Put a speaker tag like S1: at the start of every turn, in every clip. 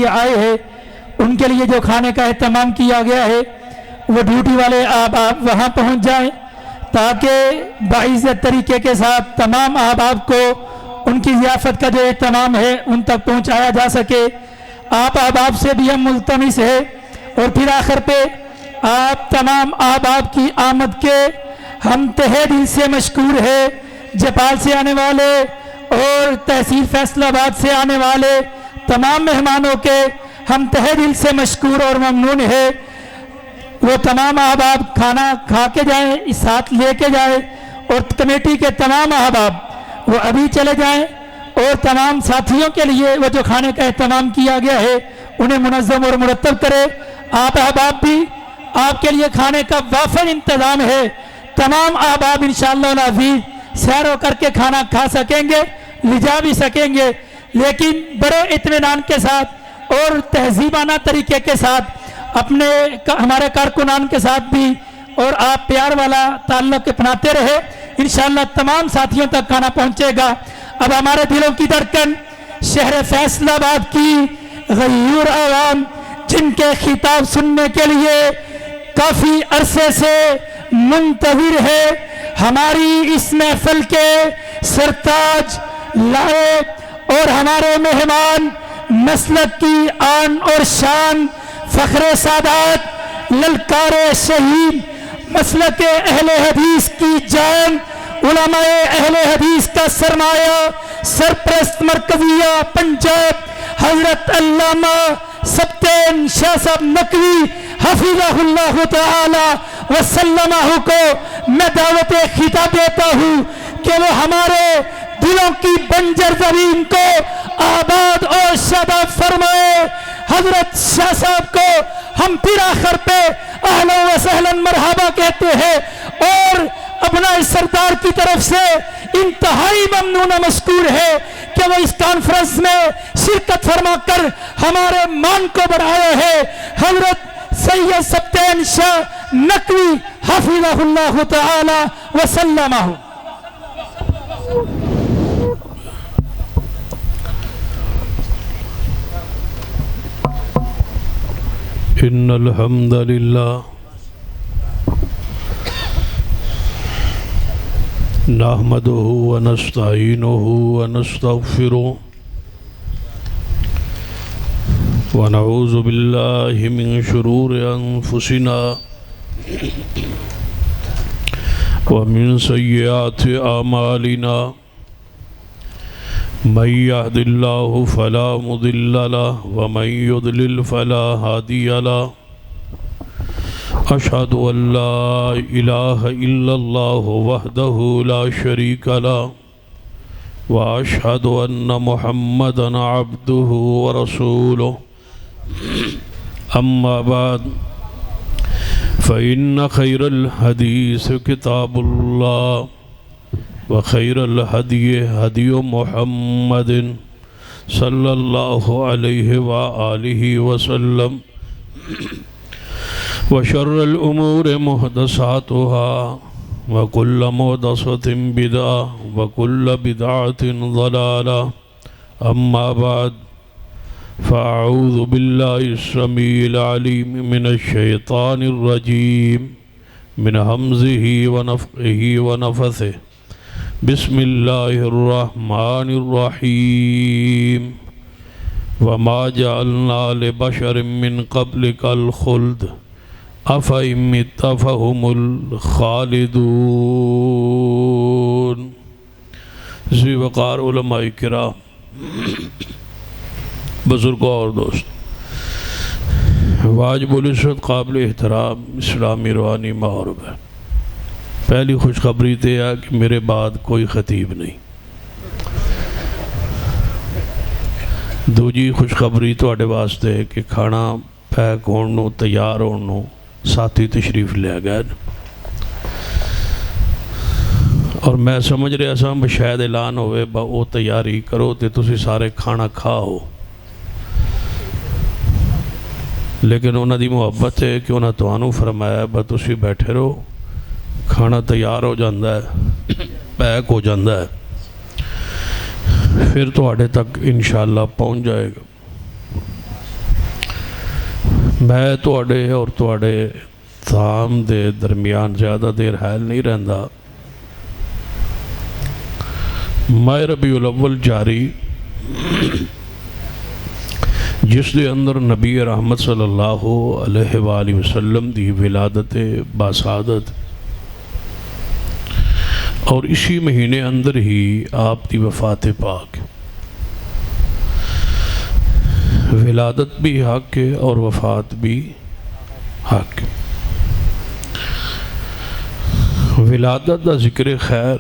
S1: آئے ہیں ان کے لیے جو کھانے کا اہتمام کیا گیا ہے وہ ڈیوٹی والے آپ وہاں پہنچ جائیں تاکہ باعزت طریقے کے ساتھ تمام احباب کو ان کی ضیافت کا جو اہتمام ہے ان تک پہنچایا جا سکے۔ آپ احباب سے بھی ہم ملتمس ہے اور پھر آخر پہ آپ تمام احباب کی آمد کے ہم تہہ دل سے مشکور ہے۔ جپال سے آنے والے اور تحصیل فیصل آباد سے آنے والے تمام مہمانوں کے ہم تہہ دل سے مشکور اور ممنون ہے۔ وہ تمام احباب کھانا کھا کے جائیں، ساتھ لے کے جائیں، اور کمیٹی کے تمام احباب وہ ابھی چلے جائیں اور تمام ساتھیوں کے لیے وہ جو کھانے کا اہتمام کیا گیا ہے انہیں منظم اور مرتب کرے۔ آپ احباب بھی آپ کے لیے کھانے کا وافر انتظام ہے۔ تمام احباب انشاءاللہ العزیز سیر ہو کر کے کھانا کھا سکیں گے، لجا بھی سکیں گے، لیکن بڑے اطمینان کے ساتھ اور تہذیبانہ طریقے کے ساتھ اپنے ہمارے کارکنان کے ساتھ بھی اور آپ پیار والا تعلق اپناتے رہے، انشاءاللہ تمام ساتھیوں تک کھانا پہنچے گا۔ اب ہمارے دلوں کی دھڑکن شہر فیصل آباد کی غیور عوام جن کے خطاب سننے کے لیے کافی عرصے سے منتظر ہے، ہماری اس محفل کے سرتاج لائق اور ہمارے مہمان مسلک کی آن اور شان، فخر سادات، للکار شہید، مسلک اہل حدیث کی جان، علماء اہل حدیث کا سرمایہ، سرپرست مرکزیہ پنجاب حضرت علامہ سبطین شاہ صاحب نقوی حفظہ اللہ تعالی وسلمہ کو میں دعوت خطاب دیتا ہوں کہ وہ ہمارے دلوں کی بنجر زمین کو آباد اور شاداب فرمائے۔ حضرت شاہ صاحب کو ہم پھر آخر پہ اہلا و سہلا مرحبا کہتے ہیں اور اپنا سردار کی طرف سے انتہائی ممنون و مشکور ہے کہ وہ اس کانفرنس میں شرکت فرما کر ہمارے مان کو بڑھایا ہے۔ حضرت سید سبطین شاہ نقوی حفظہ اللہ تعالی وسلمہ۔
S2: ان الحمد للہ نحمده ونستعینه ونستغفره ونعوذ باللہ من شرور انفسنا ومن سیئات اعمالنا من يهد الله فلا مضل له ومن يضلل فلا هادي له أشهد أن لا إله إلا الله وحده لا شريك له وأشهد أن محمدا عبده ورسوله أما بعد فإن خير الحديث كتاب الله وخير الهدي هدي محمد صلى الله عليه وآله وسلم وشر الأمور محدثاتها وكل محدثة بدعة وكل بدعة ضلالة أما بعد فأعوذ بالله السميع العليم من الشيطان الرجيم من همزه ونفخه ونفثه بسم الله الرحمن الرحيم وما جعلنا لبشر من قبلك الخلد أفإن مت فهم الخالدون۔ ذی وقار علماء کرام، بزرگوں اور دوست، واجب العزت قابل احترام اسلامی روحانی محرم ہے۔ پہلی خوشخبری تے ہے کہ میرے بعد کوئی خطیب نہیں۔ دوجی خوشخبری تواڈے واسطے کہ کھانا پیک ہونو تیار ہونو ساتھی تشریف لے گئے اور میں سمجھ رہا سا شاید اعلان ہوئے با او تیاری کرو تے تسی سارے کھانا کھاؤ، لیکن انہاں دی محبت ہے کہ انہاں توانوں فرمایا با تسی بیٹھے رہو، کھانا تیار ہو جاندہ ہے، پیک ہو جاندہ ہے، پھر تو آڑے تک انشاءاللہ پہنچ جائے گا۔ میں ਤੁਹਾਡੇ اور ਤੁਹਾਡੇ ਧام دے درمیان زیادہ دیر حائل نہیں رہندا۔ ماہ ربیع الاول جاری جس دے اندر نبی رحمت صلی اللہ علیہ وآلہ وسلم دی ولادت باسعادت اور اسی مہینے اندر ہی آپ دی وفات پاک۔ ولادت بھی حق ہے اور وفات بھی حق۔ ولادت دا ذکر خیر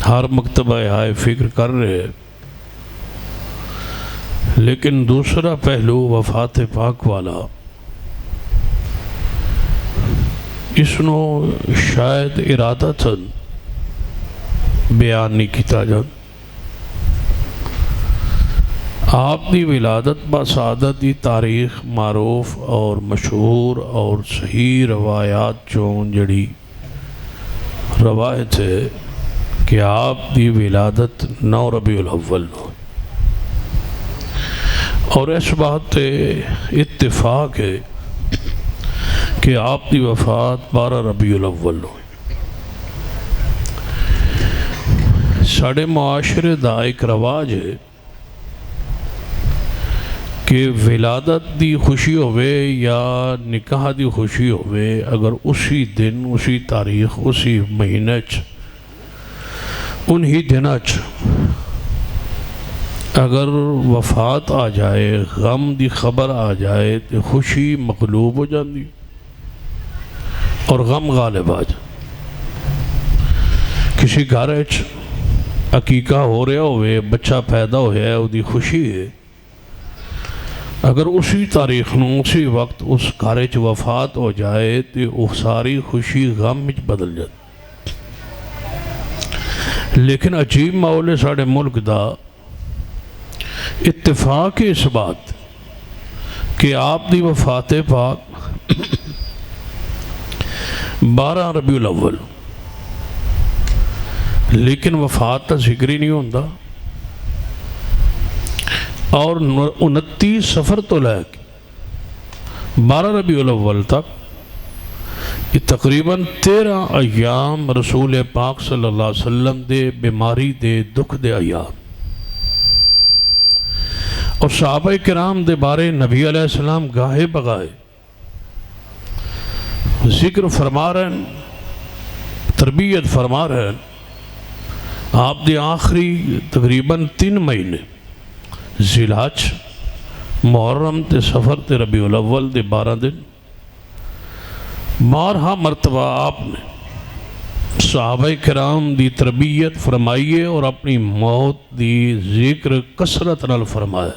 S2: ہر مکتبہ آئے فکر کر رہے، لیکن دوسرا پہلو وفات پاک والا اس نو شاید ارادتاً بیان نہیں کیتا جاتا۔ آپ دی ولادت باسعادت دی تاریخ معروف اور مشہور اور صحیح روایات چون جڑی روایت ہے کہ آپ دی ولادت 9 ربیع الاول نو، اور اس بات تے اتفاق ہے کہ آپ دی وفات 12 ربیع الاول نو۔ ساڑھے معاشرے دا ایک رواج ہے کہ ولادت دی خوشی ہوئے یا نکاح دی خوشی ہوئے، اگر اسی دن اسی تاریخ اسی مہینے انہی دناچ اگر وفات آ جائے، غم دی خبر آ جائے تو خوشی مغلوب ہو جاندی اور غم غالب آ جائے۔ کسی گھر عقیقہ ہو رہا ہوئے، بچہ پیدا ہویا ہے، وہ دی خوشی ہے، اگر اسی تاریخ نو اسی وقت اس گھر وفات ہو جائے تو وہ ساری خوشی غم وچ بدل جاتی۔ لیکن عجیب ماحول ساڑے ملک دا اتفاق اس بات کہ آپ دی وفات پاک 12 ربیع الاول، لیکن وفات تا ذکر ہی نہیں ہوندہ، اور 29 سفر تو لے کے 12 ربیع الاول تک یہ تقریباً 13 ایام رسول پاک صلی اللہ علیہ وسلم دے بیماری دے دکھ دے ایام، اور صحابہ کرام دے بارے نبی علیہ السلام گاہے بگائے ذکر فرما رہے ہیں، تربیت فرما رہے ہیں۔ آپ دے آخری تقریباً 3 مہینے ذی الحج، محرم تے سفر تے ربیع الاول دے 12 دن، بارہا مرتبہ آپ نے صحابہ کرام دی تربیت فرمائیے اور اپنی موت دی ذکر کثرت نال فرمایا۔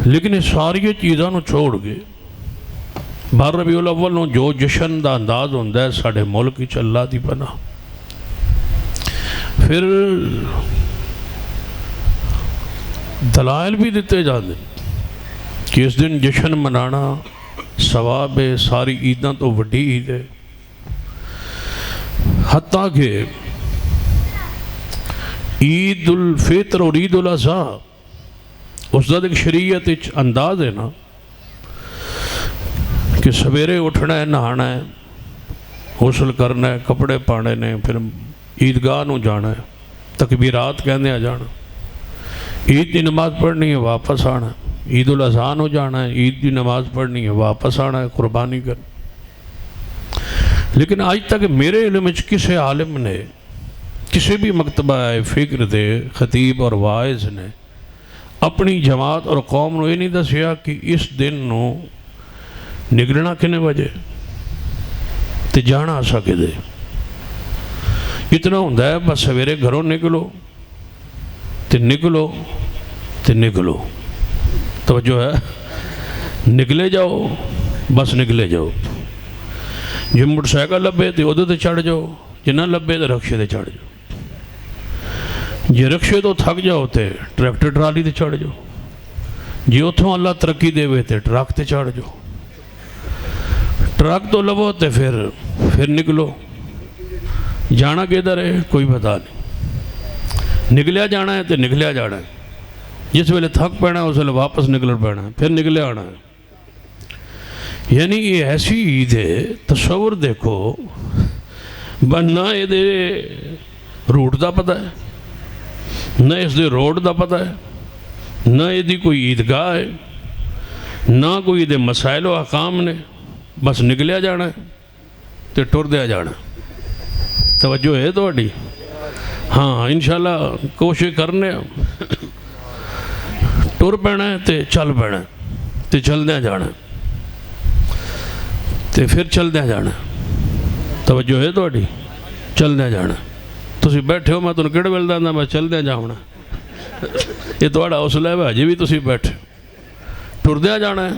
S2: لیکن اس ساری چیزاں نو چھوڑ گئے 12 ربیع الاول نو جو جشن دا انداز ہوندہ ہے ساڑھے ملک کی اللہ دی پناہ، پھر دلائل بھی دیتے جاندے کہ اس دن جشن منانا ثواب ہے، ساری عیداں تو وڈی عید ہے، حتیٰ کہ عید الفطر اور عید الاضحیٰ اس دا ایک شریعت انداز ہے نا کہ سویرے اٹھنا ہے، نہانا ہے، غسل کرنا ہے، کپڑے پانے نے، پھر عیدگاہ نو جانا ہے، تکبیرات کہنے آ جانا، عید کی نماز پڑھنی ہے، واپس آنا ہے، عید الاضحیٰ ہو جانا ہے، عید کی نماز پڑھنی ہے، واپس آنا ہے، قربانی کرنا۔ لیکن آج تک میرے علم میں کسی عالم نے، کسی بھی مکتبہ فکر دے خطیب اور واعظ نے اپنی جماعت اور قوم نو یہ نہیں دسیا کہ اس دن نو نکلنا کنے وجہ تے جانا سکے دے۔ اتنا ہوندہ ہے بس سویرے گھروں نکلو تے نکلو تے نکلو، توجہ ہے، نکلے جاؤ، بس نکلے جاؤ، جی موٹر سائیکل لبے تے ادھے تے چڑھ جاؤ، جی نہ لبے تے رکشے تے چڑھ جاؤ، جی رکشے تو تھک جاؤ تے ٹریکٹر ٹرالی تے چڑھ جاؤ، جی اتھوں اللہ ترقی دے ہوئے تے ٹرک تے چڑھ جاؤ، ٹرک تو لبو تے پھر نکلو، جانا کدھر ہے کوئی پتہ نہیں، نکلیا جانا ہے تے نکلیا جانا ہے، جس ویلے تھک پینا اس ویلے واپس نکل پینا پھر نکلے آنا ہے۔ یعنی یہ ایسی عید ہے، تصور دیکھو، نہ یہ دے روٹ دا پتہ ہے، نہ اس دے روڈ دا پتہ ہے، نہ یہ دی کوئی عیدگاہ ہے، نہ کوئی دے مسائل و احکام نے، بس نکلیا جانا ہے تے ٹر دیا جانا۔ توجہ ہے تھوڑی؟ ہاں انشاءاللہ کوشش کرنے ٹر پینا ہے تے چل پینا ہے تے چل دیا جانا تے پھر چل دیا جانا۔ توجہ ہے تھوڑی؟ چل دیا جانا۔ تسی بیٹھے ہو میں تنہوں کیڑے ویل دانا میں چل دیا جاؤنا، یہ تھوڑا حوصلہ ہے بھاجی بھی تسی بیٹھے ٹر دیا جانا ہے،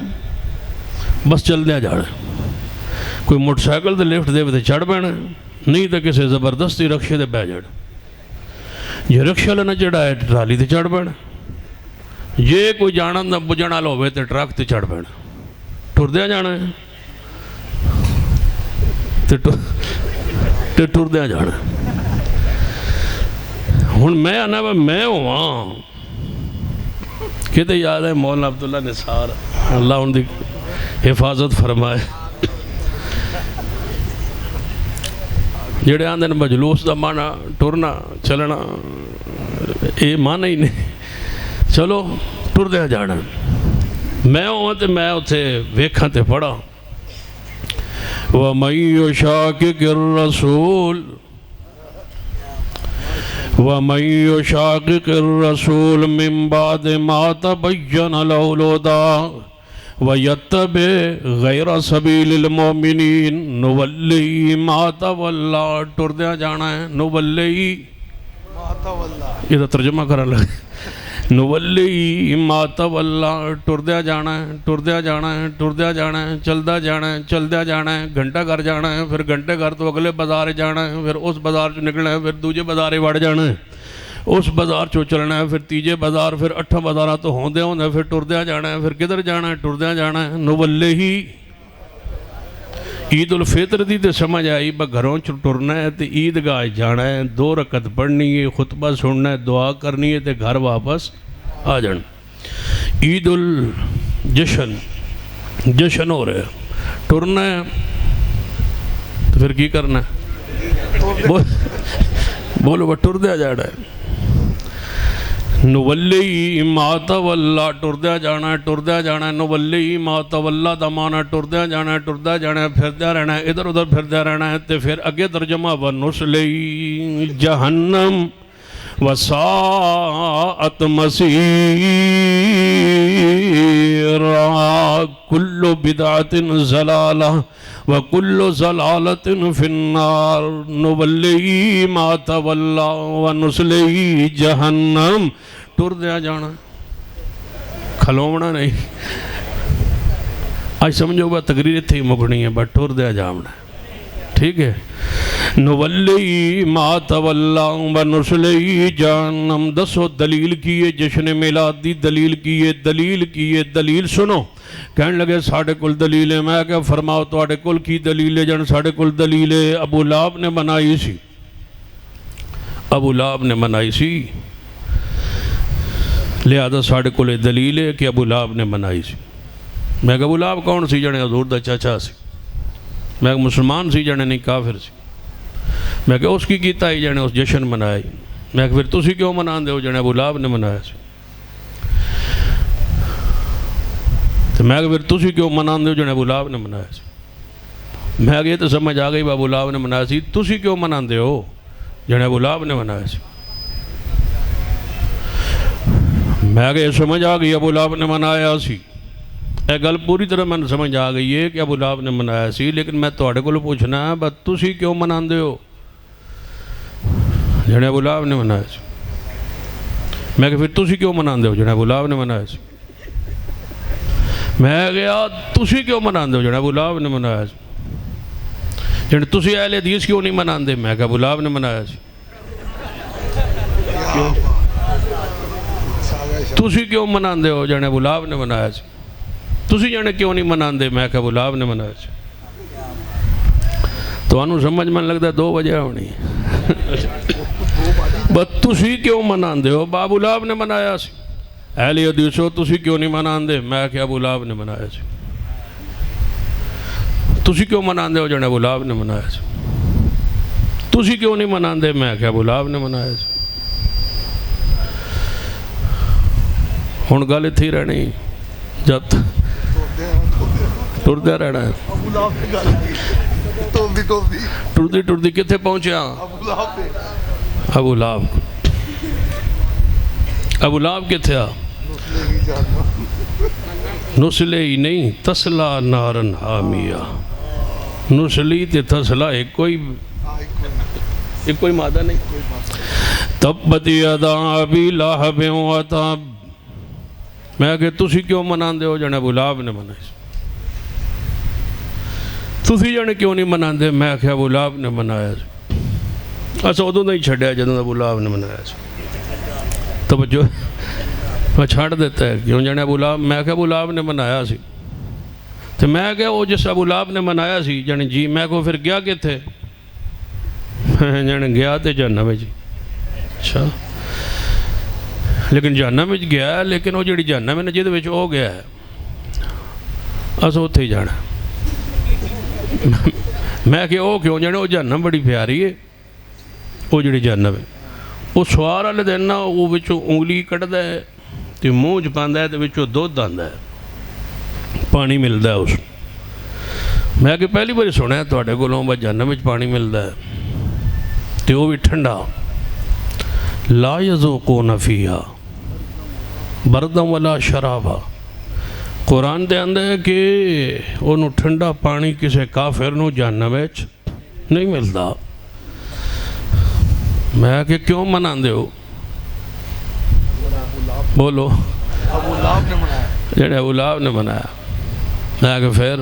S2: بس چل دیا جانا ہے۔ کوئی موٹر سائیکل تے لفٹ دے تے چڑھ پینا، نہیں تو کسی زبردستی رکشے تے بہ جانا۔ یہ رکشہ لینا چڑھا ہے ٹرالی تے چڑھ پینا، یہ کوئی جانا نہ بجھنا لوے تے ٹرک تے چڑھ پینا، ٹر دیا جانا ہے تے ٹر دیا جانا۔ ہن میں آنا میں ہوں کہتے یاد ہے مولانا عبداللہ نثار، اللہ ان دی حفاظت فرمائے، جڑے آندے مجلوس دا مانا ٹرنا چلنا، یہ مانا ہی نہیں، چلو ٹر دیا جانا۔ میں ہوں تے میں اتھے ویکھاں تے پڑھا وَمَن يُشَاقِقِ الرَّسُولِ وَمَن يُشَاقِقِ الرَّسُولِ مِن بَعْدِ مَا تَبَيَّنَ لَهُ الْهُدَىٰ وَيَتَّبِعْ غَيْرَ سَبِيلِ الْمُؤْمِنِينَ نُوَلِّهِ مَا تَوَلَّىٰ ٹر دیا جانا ہے، نُوَلِّهِ مَا تَوَلَّىٰ، یہ تو ترجمہ کرنے لگے، نُوَلِّهِ مَا تَوَلَّىٰ ٹر دیا جانا ہے، ٹر دیا جانا ہے، ٹر دیا جانا ہے، چلدا جانا ہے، چلدا جانا ہے، گھنٹہ گھر جانا ہے، پھر گھنٹے گھر تو اگلے بازار جانا ہے، پھر اس بازار چ نکلنا ہے، پھر دوجے بازارے وڑ جانا ہے، اس بازار چو چلنا ہے، پھر تیجے بازار، پھر 8 بازار تو ہوندے ہوندے پھر ٹر دیا جانا ہے، پھر کدھر جانا ہے، ٹر دیا جانا ہے۔ نُوَلِّهِ عید الفطر دی تے سمجھ آئی با گھروں چ ٹرنا ہے تے عیدگاہ جانا ہے، 2 رکعت پڑھنی ہے، خطبہ سننا ہے، دعا کرنی ہے تے گھر واپس آ جان۔ عید الجشن جشن ہو رہے ٹرنا ہے تو پھر کی کرنا ہے؟ بولو وہ ٹر دیا جانا ہے۔ نُوَلِّهِ مَا تَوَلَّىٰ ٹر دیا جانا ہے، ٹر دیا جانا ہے۔ نُوَلِّهِ مَا تَوَلَّىٰ دا مانا ٹر دیا جانا ہے، ٹردیا جانا ہے، پھردیا رہنا ہے، ادھر ادھر پھردیا رہنا ہے، تے پھر اگے ترجمہ وَنُصْلِهِ جَهَنَّمَ وَسَاءَتْ مَصِيرًا كُلُّ بِدْعَةٍ ضَلَالَةٍ وَكُلُّ ضَلَالَةٍ فِي النَّارِ نُوَلِّهِ مَا تَوَلَّىٰ وَنُصْلِهِ جَهَنَّمَ ٹر دیا جانا، کھلونا نہیں۔ آج سمجھو با تقریر تھی مکھنی ہے، بٹ ٹر دیا جانا، ٹھیک ہے۔ نُوَلِّهِ مَا تَوَلَّىٰ وَنُصْلِهِ جَهَنَّمَ دسو دلیل کیے، جشن میلاد دی دلیل کیے، دلیل کیے، دلیل سنو۔ کہنے لگے ساڑھے کل دلیل ہے، میں کہا فرماؤ توڑے کل کی دلیل ہے؟ جن ساڑھے کل دلیل ہے ابو لہب نے منائی سی، ابو لہب نے منائی سی، لہذا ساڑھے کل دلیل ہے کہ ابو لہب نے منائی سی۔ میں کہا ابو لہب کون سی؟ جنے حضور دا چاچا سی۔ میں کہا مسلمان سی جنے نہیں کافر سی۔ میں کہا اس کی کیتا ہی جنے اس جشن منائی۔ میں کہا پھر تسی کیوں منان دے ہو؟ جنے ابو لہب نے منایا سی۔ تو میں کہا پھر تسی کیوں منان دے ہو؟ جنے ابو لہب نے منایا سی۔ میں کہا یہ تو سمجھ آ گئی ابو لہب نے منایا سی، تسی کیوں منان دے ہو؟ جنے ابو لہب نے منایا سی۔ میں کہا یہ سمجھ آ گئی ابو لہب نے منایا سی، اے گل پوری طرح میں سمجھ آ گئی ہے کہ ابو لہب نے منایا سی، لیکن میں توڑے کو پوچھنا ہے بس تسی کیوں منان دے ہو؟ جنے ابو لہب نے منایا سی۔ میں کہ پھر تسی کیوں منان دے ہو؟ جنے ابو لہب نے منایا سی۔ میں گیا تسی کیوں منان دے ہو؟ جنے ابو لہب نے منایا سی۔ جنے تسی اہل حدیث کیوں نہیں منان دے؟ میں کہ ابو لہب نے منایا سی۔ تسی کیوں منان دے ہو؟ جنے ابو لہب نے منایا سی۔ تسی جانے کیوں نہیں منان دے؟ میں کہ ابو لہب نے منایا سی۔ تو انہوں سمجھ من لگتا ہے 2 وجہ ہونی بس تسی کیوں منان دے ہو؟ ابو لہب نے منایا سی۔ اہل حدیثو تسی کیوں نہیں مناندے؟ میں کہ ابو لہب نے منایا سی۔ تسی کیوں مناندے ہو؟ جنے ابو لہب نے منایا سی۔ تسی کیوں نہیں مناندے؟ میں کہ ابو لہب نے منایا سی۔ ہن گل اتھی رہنی جب ٹردیا رہنا ہے۔ ٹردی ٹردی کتنے پہنچیا؟ ابو لہب۔ ابو لہب کتنے آ؟ نسلے ہی نہیں تسلا نارن حامیہ۔ نسلی تے تسلا ایک کوئی مادہ نہیں۔ تبت یدا ابی لہب و تب۔ میں کہ تسی کیوں مناندے ہو؟ جنے ابو لہب نے منائی۔ تسی جنے کیوں نہیں مناندے؟ میں کہ ابو لہب نے منایا سی۔ اسا ادوں نہیں چھڈیا جدوں ابو لہب نے منایا سی۔ توجہ میں چھڑ دیتا ہے کیوں؟ جنے ابو لہب، میں کہ ابو لہب نے منایا سی۔ تو میں کہ وہ جس ابو لہب نے منایا سی جنے جی، میں کو پھر گیا کتھے؟ جنے گیا تے جہنم میں جی۔ اچھا لیکن جہنم میں گیا ہے، لیکن وہ جڑی جہنم میں جہدے وچ ہو گیا ہے اسا اتھے ہی جانا۔ میں کہ وہ کیوں؟ جانے وہ جہنم بڑی پیاری ہے، وہ جڑی جہنم ہے۔ وہ سوار والے دن نا وہ وچوں انگلی کٹدا ہے تے منہ چ پاندا ہے تے وچوں دودھ آندا ہے، پانی ملدا ہے اس۔ میں کہ پہلی بار سنیا تواڈے کولوں بس جہنم وچ پانی ملدا ہے تے وہ بھی ٹھنڈا۔ لا یذوقون فیہا بردا ولا شرابا۔ قرآن دے اندر ہے کہ انہوں ٹھنڈا پانی کسے کافر نو جہنم وچ نہیں ملتا۔ میں کہ کیوں مناندے ہو؟ بولو۔ ابو لہب نے منایا۔ جڑے ابو لہب نے منایا۔ میں کہ پھر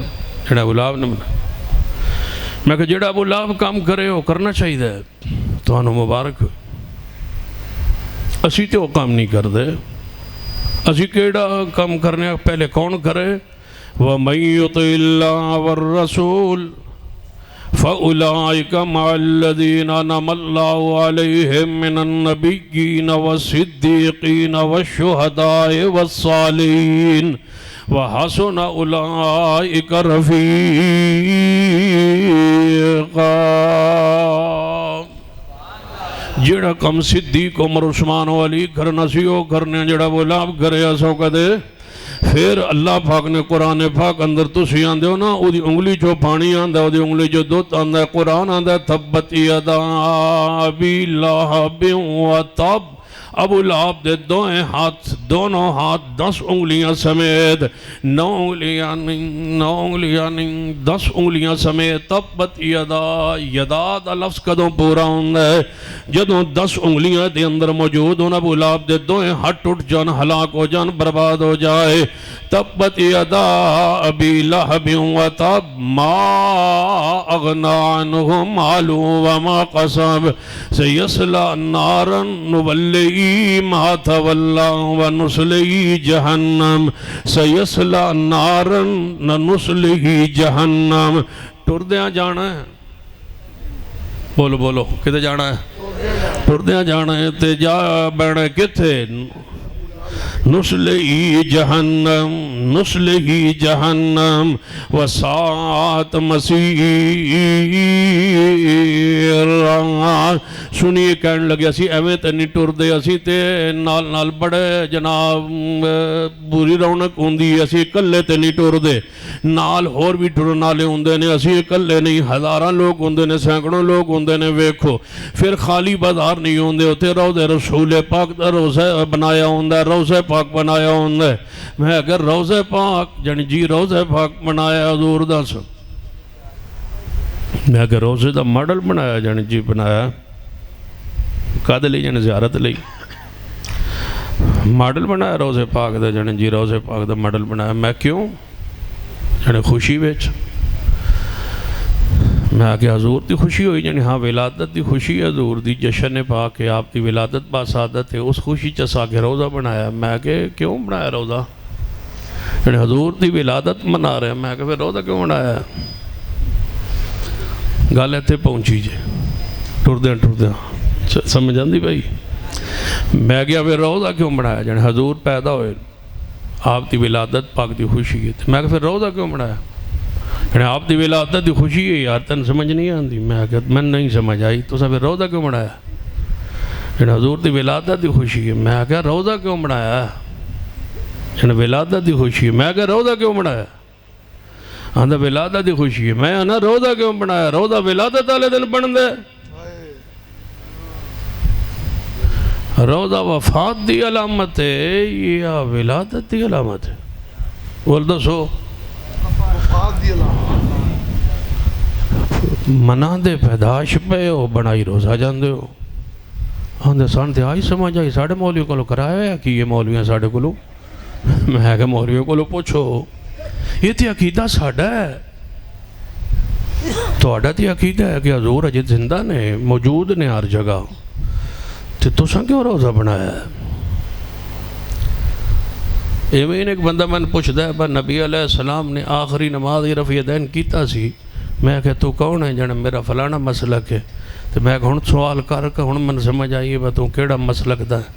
S2: جڑے ابو لہب نے منایا۔ میں کہ جڑا ابو لہب کام کرے ہو کرنا چاہیے تو انہوں مبارک۔ اسی تے وہ کام نہیں کر دے۔ اسی کیڑا کام کرنے پہلے کون کرے؟ وَمَن يُطِعِ اللَّهَ وَالرَّسُولَ فَأُولَئِكَ مَعَ الَّذِينَ أَنْعَمَ اللَّهُ عَلَيْهِم مِّنَ النَّبِيِّينَ وَالصِّدِّيقِينَ وَالشُّهَدَاءِ وَالصَّالِحِينَ وَحَسُنَ أُولَئِكَ رَفِيقًا۔ جڑا کم صدیق عمر عثمان و علی کرنا سی وہ کرنے، جڑا ابو لہب کرے اسو کدے۔ پھر اللہ پاک نے قرآن پاک اندر تسی آندے ہو نا، او دی انگلی چو پانی آندا ہے، او دی انگلی چو دودھ آندا ہے۔ قرآن آندا ہے تبت یدا ابی لہب و تب۔ ابو لہب دے دونوں ہاتھ 10 انگلیاں سمیت، 9 انگلیاں نہیں 10 انگلیاں سمیت۔ تبت یدا دا لفظ کدوں پورا ہوندا ہے؟ جدوں 10 انگلیاں دے اندر موجود ہون، ابو لہب دے دوئیں ہاتھ ٹوٹ جان، ہلاک ہو جان، برباد ہو جائے۔ تبت یدا ابی لہب و تب ما اغنی عنہ مالہ وما کسب سیصلی نارا نصلیہ ما تولی ونصلیہ جہنم سیصلی نارا نصلیہ جہنم۔ ٹردیاں جانا ہے، بولو بولو کتے جانا ہے؟ ٹردیاں جانا ہے تے جا بیٹھے کتے؟ نصلیہ جہنم نصلیہ جہنم وساعت مسیر۔ سنیے کہنے لگے اسی ایویں تے نہیں ٹردے، اسی تے نال نال بڑے جناب بری رونق ہوندی، اسی اکلے تے نہیں ٹردے، نال ہور بھی ٹرن والے ہوندے نے، اسی اکلے نہیں، ہزاراں لوگ ہوندے نے، سینکڑوں لوگ ہوندے نے۔ ویکھو پھر خالی بازار نہیں ہوندے، اوتھے روضہ رسول پاک دا روضہ بنایا ہوندا ہے، روضہ پاک بنایا ہوندا ہے۔ میں اگر روضہ پاک جن جی روضہ پاک بنایا حضور دا سو، میں اگر روضہ دا ماڈل بنایا جن جی بنایا کد لئی جن زیارت لئی ماڈل بنایا روضہ پاک دا جن جی روضہ پاک دا ماڈل بنایا۔ میں کیوں جن خوشی ویچ میں آگے حضور دی خوشی ہوئی، یعنی ہاں ولادت دی خوشی ہے، حضور دی جشن پاک ہے، آپ دی ولادت باسعادت ہے، اس خوشی چسا کے روضہ بنایا۔ میں آگے کیوں بنایا روضہ؟ یعنی حضور دی ولادت منا رہے ہیں، میں آگے پھر روضہ کیوں بنایا؟ گل ایتھے پہنچی جے ٹردیاں ٹردیاں سمجھ آندی بھائی؟ میں کیا پھر روزہ کیوں بنایا؟ جانے حضور پیدا ہوئے، آپ کی ولادت پاک دی خوشی ہے، میں کہ پھر روزہ کیوں بنایا؟ جانے آپ کی ولادت دی خوشی ہے یار، تن سمجھ نہیں آتی؟ میں کہ میں نہیں سمجھ آئی، تو پھر روزہ کیوں بنایا؟ جانے حضور کی ولادت دی خوشی ہے، میں کہ روزہ کیوں بنایا؟ جانے ولادت دی خوشی ہے، میں کہ روزہ کیوں بنایا؟ آندھا ولادت دی خوشی ہے، میں آنا روزہ کیوں بنایا؟ روزہ ولادت والے دن بن دے، روزہ وفات دی علامت ہے یا ولادت دی علامت ہے؟ بول دو سو منع دے پیداش پہ ہو بنائی روزہ جاندے ہو؟ آندھے سان تے آئی سمجھ آئی، ساڑھے مولویوں کو کرایا ہے کہ یہ مولویاں ساڑھے کو میں کہ مولویوں کو پوچھو، یہ تے عقیدہ ساڑھا ہے، تو آڑھا تے عقیدہ ہے کہ حضور اجت زندہ نے، موجود نے ہر جگہ، تو سن کیوں روزہ بنایا ہے؟ ایمین ایک بندہ میں نے پوچھ دیا ہے نبی علیہ السلام نے آخری نماز رفع دین کیتا سی، میں کہ تو کون ہے جانا میرا فلانا مسلک ہے، تو میں کہ ہن سوال کر کے ہن من سمجھ آئیے با تو کیڑا مسلک دا ہے؟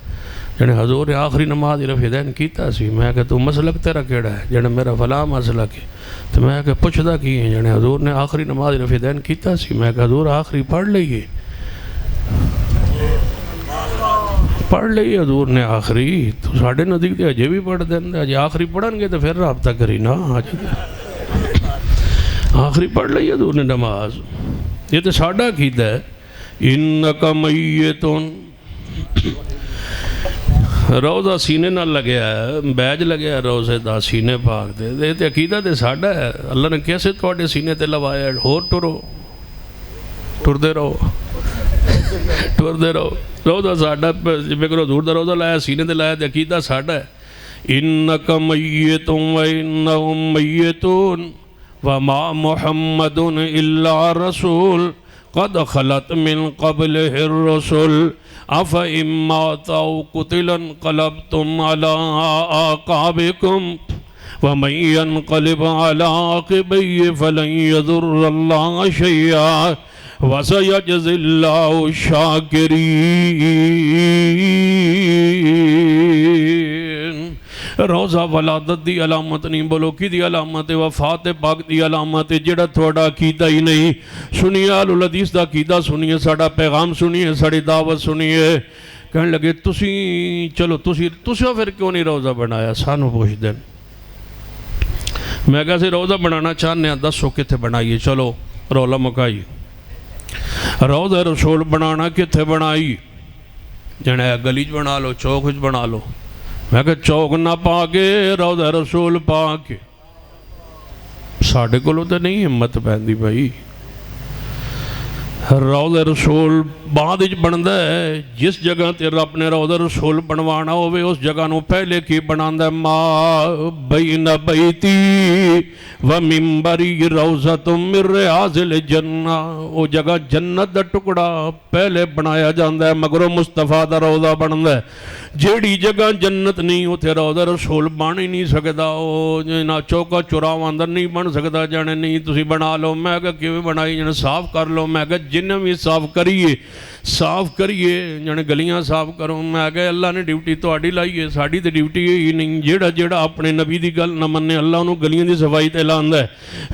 S2: جانے حضور نے آخری نماز رفع دین کیتا سی، میں کہ تو مسلک تیرا کیڑا ہے؟ جانے میرا فلاں مسلک ہے، تو میں کہ پوچھ دا کی ہے؟ جانے حضور نے آخری نماز رفع دین کیتا سی، میں کہ حضور آخری پڑھ لئیے، پڑھ لئی حضور نے آخری، تو ساڑھے نزدیک دے اجے بھی پڑھ دیں، اجے آخری پڑھن گے تو پھر رابطہ کری نا، آخری پڑھ لئی حضور نے نماز۔ یہ تو ساڑھا عقیدہ ہے، انکا میتون، روزہ سینے نہ لگیا ہے، بیج لگیا ہے روزے دا سینے پاک دے، یہ تو عقیدہ تے ساڑھا ہے، اللہ نے کیسے تھوڑے سینے تے لوایا ہے؟ ہور ٹرو، ٹر دے رہو، ٹر دے رہو، روزہ ساڑھا، بکر حضور دا روزہ لایا سینے دے لایا دے عقیدہ ساڑھا ہے۔ انکا میتون و انہم میتون وما محمد الا رسول قد خلت من قبلہ الرسل افإن مات او قتل انقلبتم على اعقابکم ومن ينقلب على عقبيه فلن يضر الله شيئا وَسَيَجْزِي اللَّهُ الشَّاكِرِينَ۔ روزہ ولادت دی علامت نہیں، بولو کی دی علامت ہے؟ وفات پاک دی علامت ہے۔ جڑا تھوڑا عقیدہ ہی نہیں، سنیے آل الحدیث دا عقیدہ سنیے، ساڑا پیغام سنیے، ساڑی دعوت سنیے۔ کہنے لگے تسی چلو تسی پھر کیوں نہیں روزہ بنایا؟ سانو پوچھ دیں۔ میں کہا روزہ بنانا چاہنے ہیں، دسو کتے بنائیے، چلو رولا مکائی۔ روضہ رسول بنانا کتھے بنائی؟ جانے گلیج بنا لو، چوک بنا لو، میں کہ چوک نہ پا کے روضہ رسول پا کے، ساڑھے کو تو نہیں ہمت پہن دی بھائی۔ روضہ رسول بعد اچ بندہ ہے، جس جگہ تے رب نے روضہ رسول بنوانا ہوئے اس جگہ نو پہلے کی بناندہ ہے؟ ما بین بیتی و منبری روضۃ من ریاض الجنہ، وہ جگہ جنت دا ٹکڑا پہلے بنایا جاندہ ہے، مگر مصطفیٰ دا روضہ بناندہ ہے۔ جیڑی جگہ جنت نہیں ہوتے روضہ رسول بن ہی نہیں سکتا، نہ چوکا چوراو اندر نہیں بن سکتا۔ جانے نہیں تسی بنا لو، میں کہا کیوں بنائی؟ جانے صاف کر لو، میں کہا جنہیں بھی صاف کریے، جانے گلیاں صاف کرو۔ میں کہا اللہ نے ڈیوٹی تو آڑی لائیے، ساڑی تے ڈیوٹی ہی نہیں۔ جیڑا اپنے نبی دی گل نہ مننے، اللہ انہوں گلیاں دی صفائی تے لاندہ ہے۔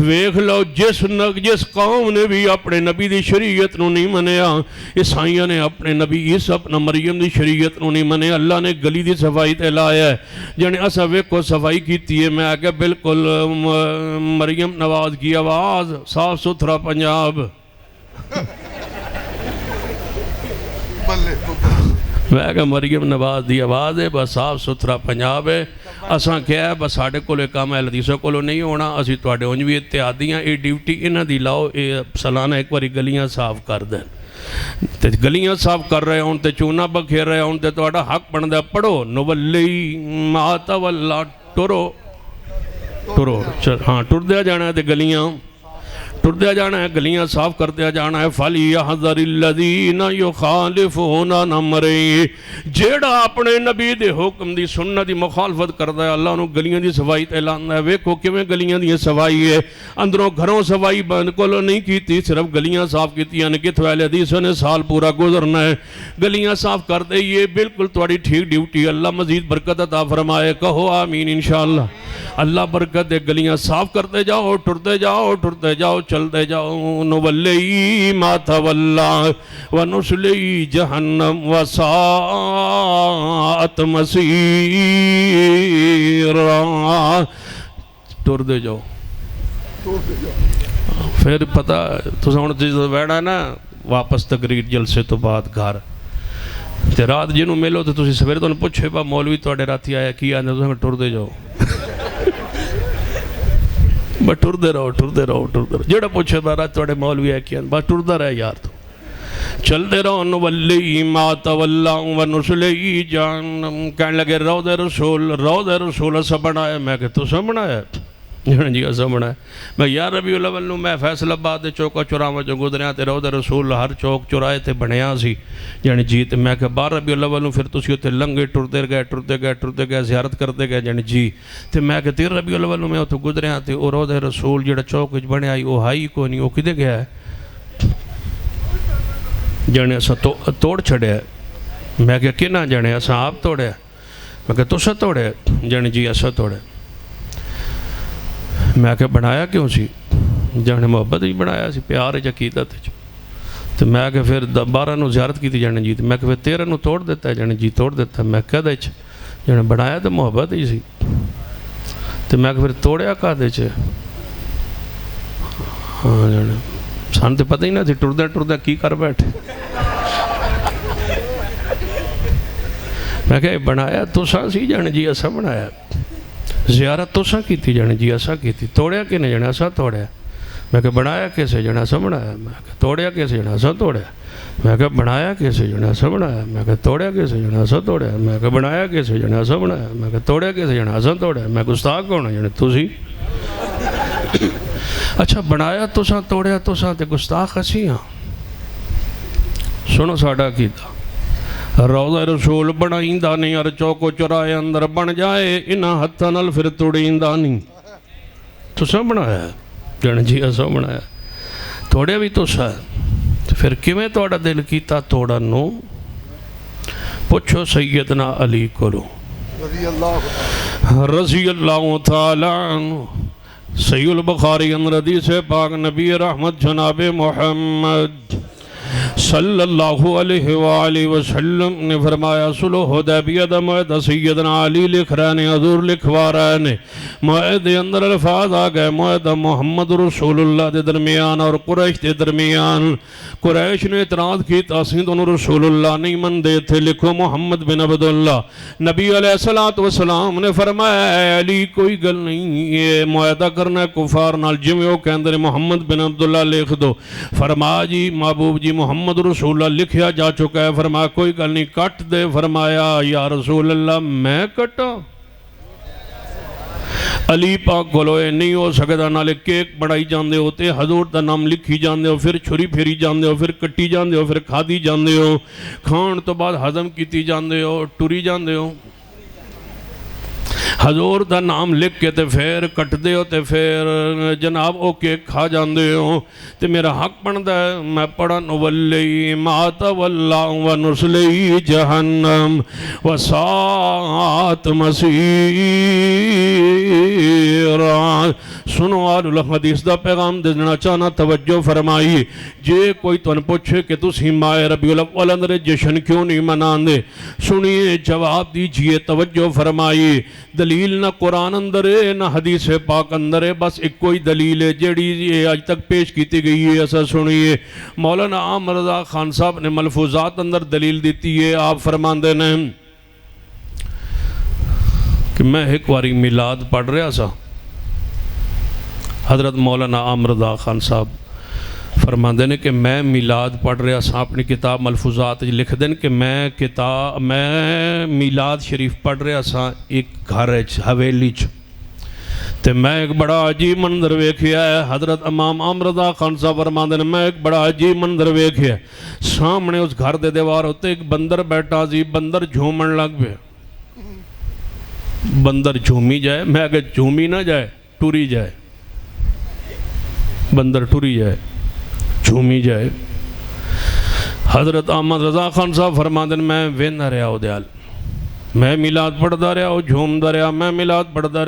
S2: ویکھ لو جس قوم نے بھی اپنے نبی دی شریعت نو نہیں منیا، عیسائیوں نے اپنے نبی عیسیٰ اپنا مریم دی شریعت نو نہیں منیا، اللہ نے گلی دی صفائی تے لایا ہے۔ جانے اسا ویکھو صفائی کیتی ہے، میں کہا بالکل مریم نواز کی آواز، صاف ستھرا پنجاب۔ میں کہا مریم نواز دی آواز ہے، بس صاف ستھرا پنجاب ہے۔ اساں کیا ہے بس ساڑھے کولے کام ہے حدیثوں کولو نہیں ہونا، اسی توڑے انجوی اتحادیاں اے ڈیوٹی انہاں دی لاؤ، اے سالانہ ایک باری گلیاں صاف کر دیں۔ تے گلیاں صاف کر رہے ہوں تے چونا بکھیر رہے ہوں تے توڑا حق بندہ پڑھو، نولی ما تولا ٹرو ہاں ٹر دیا جانا ہے تے گلیاں ٹردیا جانا ہے، گلیاں صاف کردیا جانا ہے۔ فَلْيَحْذَرِ الَّذِينَ يُخَالِفُونَ عَنْ أَمْرِهِ، جیڑا اپنے نبی دے حکم دی سنت دی مخالفت کردا ہے اللہ انہوں گلیاں دی صفائی تے لانا ہے۔ ویکھو کیویں گلیاں دی صفائی ہے، اندروں گھروں صفائی بند کولو نہیں کیتی، صرف گلیاں صاف کیتیاں نے۔ کتھوں والے حدیثوں نے سال پورا گزرنا ہے، گلیاں صاف کر دے، یہ بالکل تہاڈی ٹھیک ڈیوٹی۔ اللہ مزید برکت عطا فرمائے، کہو آمین انشاءاللہ۔ اللہ برکت دے، گلیاں صاف کرتے جاؤ، ٹرتے جاؤ، ٹرتے جاؤ، چلتے جاؤ۔ نولی ما تولا ونسلی جہنم وساءت مسیرا، ٹرتے جاؤ۔ پھر پتہ تساں ہن جس بیٹھا نا واپس تقریر جلسے تو بعد گھر تے رات جنوں ملو تے تسی سویرے تانوں پوچھے با مولوی تواڈے راتی آیا کی آندے، تساں ٹردے جاؤ۔ بس ٹردے رہو، ٹردے رہو، ٹردے رہو۔ جیڑا پوچھے با رات تواڈے مولوی آیا کی آندے، بس ٹردا رہے یار تو چلتے رہو۔ نولی ما تولا ونسلی جہنم، کہنے لگے روضہ رسول اسا بنایا۔ میں کہ تساں بنایا؟ جی اسا بنایا۔ میں یار ربیع الاول نوں میں فیصل آباد دے چوکا چوراواں چوں گزریاں تے روضہ رسول ہر چوک چورائے تے بنیا سی یعنی جی۔ تے میں کہ 12 ربیع الاول نوں پھر تسی اوتھے لنگے ٹرتے گئے زیارت کرتے گئے یعنی جی۔ تے میں کہ 13 ربیع الاول نوں میں اوتھے گزریاں تے او روضہ رسول جڑا چوک وچ بنیا او ہائی کوئی نہیں، او کدے گیا ہے جانے اسا توڑ چھڑیا۔ میں کہ کنا جانے اسا آپ توڑیا؟ میں کہ تسا توڑیا؟ جانے جی اسا توڑیا۔ میں کہ بنایا کیوں سی؟ جانے محبت ہی بنایا سی، پیار ہے عقیدت ہے۔ تو میں کہ پھر 12 نو زیارت کی تھی جانے جی، میں کہ پھر 13 نو توڑ دیتا ہے جانے جی، توڑ دیتا ہے۔ میں کہہ دے جانے بنایا تو محبت ہی سی، تو میں کہ پھر توڑیا کہا دے چھے؟ ہاں جانے سان تے پتہ ہی نہ تھی، ٹردہ کی کر بیٹھے۔ میں کہ بنایا تو سا سی جانے جی اسا بنایا، زیارت تو سا کی تھی جانے جی اسا کی تھی، توڑیا کہ نہیں جانے اسا توڑیا۔ میں کہ بنایا کیسے جانے اسا بنایا۔ میں کہ توڑیا کیسے جانے اسا توڑیا۔ میں کہ بنایا کیسے جانے اسا بنایا۔ میں کہ توڑیا کیسے جانے اسا توڑیا۔ میں کہ بنایا کیسے جانے اسا بنایا۔ میں کہ توڑیا کیسے جانے اسا توڑیا۔ میں گستاخ کون ہے جانے تسی؟ اچھا بنایا تو سا توڑیا تو سا تے گستاخ اسی ہاں۔ سنو ساڑا کیتا روضہ رسول بنائیندہ نہیں، ہر چوکو چرائے اندر بن جائے، انہا ہتھا نل پھر توڑیندہ نہیں۔ تو سا بنایا جانے جی ایسا بنایا، توڑیا بھی تو سا۔ پھر کیویں توڑا دل کیتا توڑا نو؟ پوچھو سیدنا علی کرو رضی اللہ تعالیٰ عنہ۔ صحیح البخاری اندر حدیث پاک نبی رحمت جناب محمد صلی اللہ علیہ وآلہ وسلم نے فرمایا صلح حدیبیہ دا معاہدہ سیدنا علی لکھ رہے ہیں، حضور لکھوا رہے ہیں، معاہدے اندر الفاظ آگئے معاہدہ محمد رسول اللہ دے درمیان اور قریش دے درمیان۔ قریش نے اعتراض کی تاسین دونوں رسول اللہ نہیں من دے تھے، لکھو محمد بن عبداللہ۔ نبی علیہ السلام نے فرمایا اے علی کوئی گل نہیں، یہ معاہدہ کرنا ہے کفار نال، جمعے ہو کہ اندر محمد بن عبداللہ لکھ دو۔ فرمایا جی محبوب جی محمد رسول اللہ لکھیا جا چکا ہے۔ فرمایا کوئی گل نہیں کٹ دے۔ فرمایا یا رسول اللہ میں کٹا؟ علی پاک گلوئے نہیں ہو سکتا، نالے کیک بڑھائی جاندے ہوتے، حضور دا نام لکھی جاندے ہو، پھر چھری پھیری جاندے ہو، پھر کٹی جاندے ہو، پھر کھادی جاندے ہو، کھان تو بعد ہضم کیتی جاندے ہو، ٹوری جاندے ہو۔ حضور دا نام لکھ کے تے پھر کٹ دے ہو تے پھر جناب او کیک کھا جاندے ہو، تے میرا حق بندا ہے میں پڑھا نولی ما تولا ونسلی جہنم وساءت مسیرا۔ سنو آل الحدیث دا پیغام دینا چاہنا توجہ فرمائی۔ جے کوئی تو ان پوچھے کہ تسی ماہ ربیع الاول اندر جشن کیوں نہیں منان دے، سنیے جواب دیجئے توجہ فرمائی۔ دلیل نہ قرآن اندر ہے نہ حدیث پاک اندر ہے، بس ایک کوئی دلیل ہے جیڑی آج تک پیش کیتی گئی ہے۔ ایسا سنیے مولانا عامر رضا خان صاحب نے ملفوظات اندر دلیل دیتی ہے۔ آپ فرماندے نے کہ میں ایک واری میلاد پڑھ رہا سا، حضرت مولانا عامر رضا خان صاحب فرماندے نے کہ میں میلاد پڑھ رہا سا، اپنی کتاب ملفوظات لکھ دیں کہ میں میلاد شریف پڑھ رہا سا ایک گھر حویلی تے میں ایک بڑا عجیب منظر ویکھیا ہے. حضرت امام عمر رضا خان صاحب فرماندے نے میں ایک بڑا عجیب منظر ویکھیا. سامنے اس گھر دے دیوار ہوتے ایک بندر بیٹھا سی. بندر جھومن لگ پیا. بندر جھومی جائے, میں اگر جھومی نہ جائے ٹوری جائے. بندر ٹوری جائے جھومی جائے. حضرت احمد رضا خان صاحب فرماندے نے میں ویندا رہیا او دیال. میں میلاد پڑھدا رہیا, او جھومدا رہیا, میں میلاد پڑھدا